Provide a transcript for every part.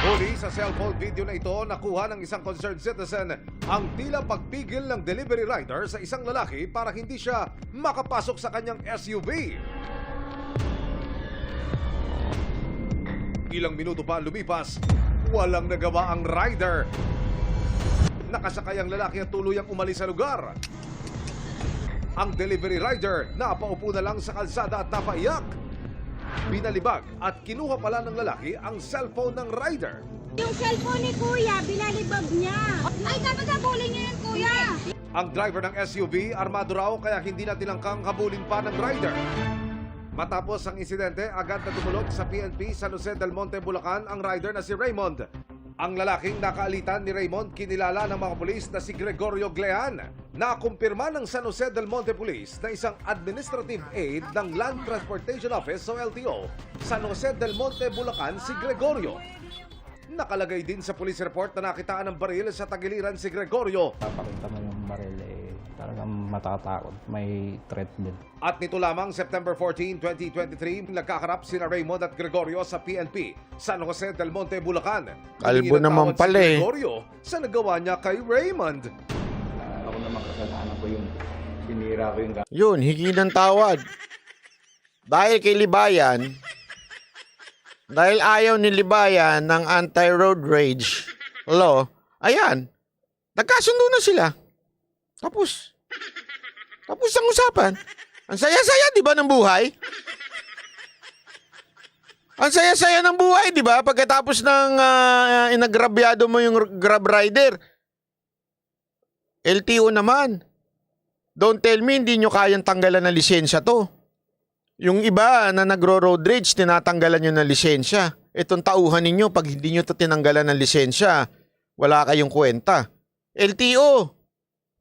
Huli sa cellphone video na ito, nakuha ng isang concerned citizen ang tila pagpigil ng delivery rider sa isang lalaki para hindi siya makapasok sa kanyang SUV. Ilang minuto pa lumipas, walang nagawa ang rider. Nakasakay ang lalaki at tuluyang umalis sa lugar. Ang delivery rider napaupo na lang sa kalsada at napaiyak. Binalibag at kinuha pala ng lalaki ang cellphone ng rider. Yung cellphone ni Kuya, binalibag niya. Ay, dapat habulin niya yun, Kuya. Ang driver ng SUV, armado raw kaya hindi na tinangkang habulin pa ng rider. Matapos ang insidente, agad na tumulog sa PNP San Jose del Monte, Bulacan ang rider na si Raymond. Ang lalaking nakaalitan ni Raymond kinilala ng mga pulis na si Gregorio Glean. Nakumpirma ng San Jose del Monte Police na isang administrative aid ng Land Transportation Office o LTO, San Jose del Monte, Bulacan si Gregorio. Nakalagay din sa police report na nakitaan ng baril sa tagiliran si Gregorio. Papakita mo yung baril, talagang matatakot. May threat din. At nito lamang, September 14, 2023, nagkakarap sina Raymond at Gregorio sa PNP, San Jose del Monte, Bulacan. Kalbo naman pala si Gregorio sa nagawa niya kay Raymond. Ako naman kasalanan ko yung sinira ko yung Yun, hingi ng tawad. Dahil kay Libayan, dahil ayaw ni Libayan ng anti-road rage law, ayan, nagkasundo na sila. Tapos ang usapan. Ang saya-saya, di ba, ng buhay? Ang saya-saya ng buhay, di ba? Pagkatapos ng inagrabyado mo yung Grab rider. LTO naman. Don't tell me hindi nyo kayang tanggalan ng lisensya to. Yung iba na nagro-road rage, tinatanggalan nyo ng lisensya. Itong tauhan ninyo, pag hindi nyo to tinanggalan ng lisensya, wala kayong kwenta. LTO.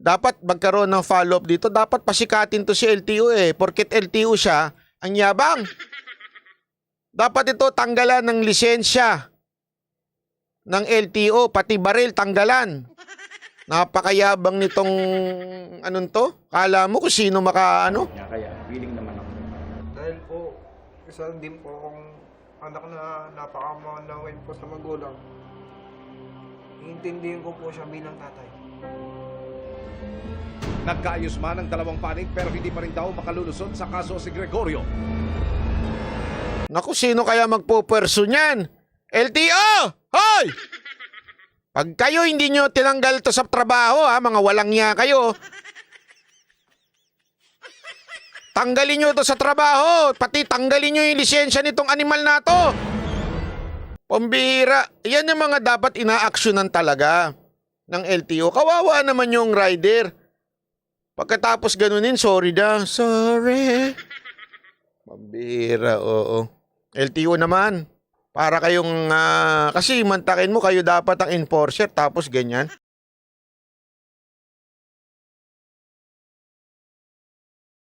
Dapat magkaroon ng follow-up dito. Dapat pasikatin to si LTO Porket LTO siya, ang yabang. Dapat ito tanggalan ng lisensya ng LTO, pati baril tanggalan. Napakayabang nitong anong to? Kala mo kung sino maka-ano? Kaya feeling naman ako. Dahil po, isa din po akong anak na napakamanawin po sa magulang. Iintindihin ko po siya bilang tatay. Nagkaayos man ang dalawang panig pero hindi pa rin daw makalulusot sa kaso si Gregorio. Naku, sino kaya magpuperso niyan? LTO! Hoy! Pag kayo hindi nyo tinanggal to sa trabaho, mga walang niya kayo, tanggalin nyo to sa trabaho, pati tanggalin nyo yung lisensya nitong animal na to. Pambihira. Yan yung mga dapat ina-actionan talaga ng LTO. Kawawa naman yung rider. Pagkatapos ganunin, sorry daw. Sorry. Pambihira, oo. LTO naman. Para kayong, kasi mantakin mo, kayo dapat ang enforcer, tapos ganyan.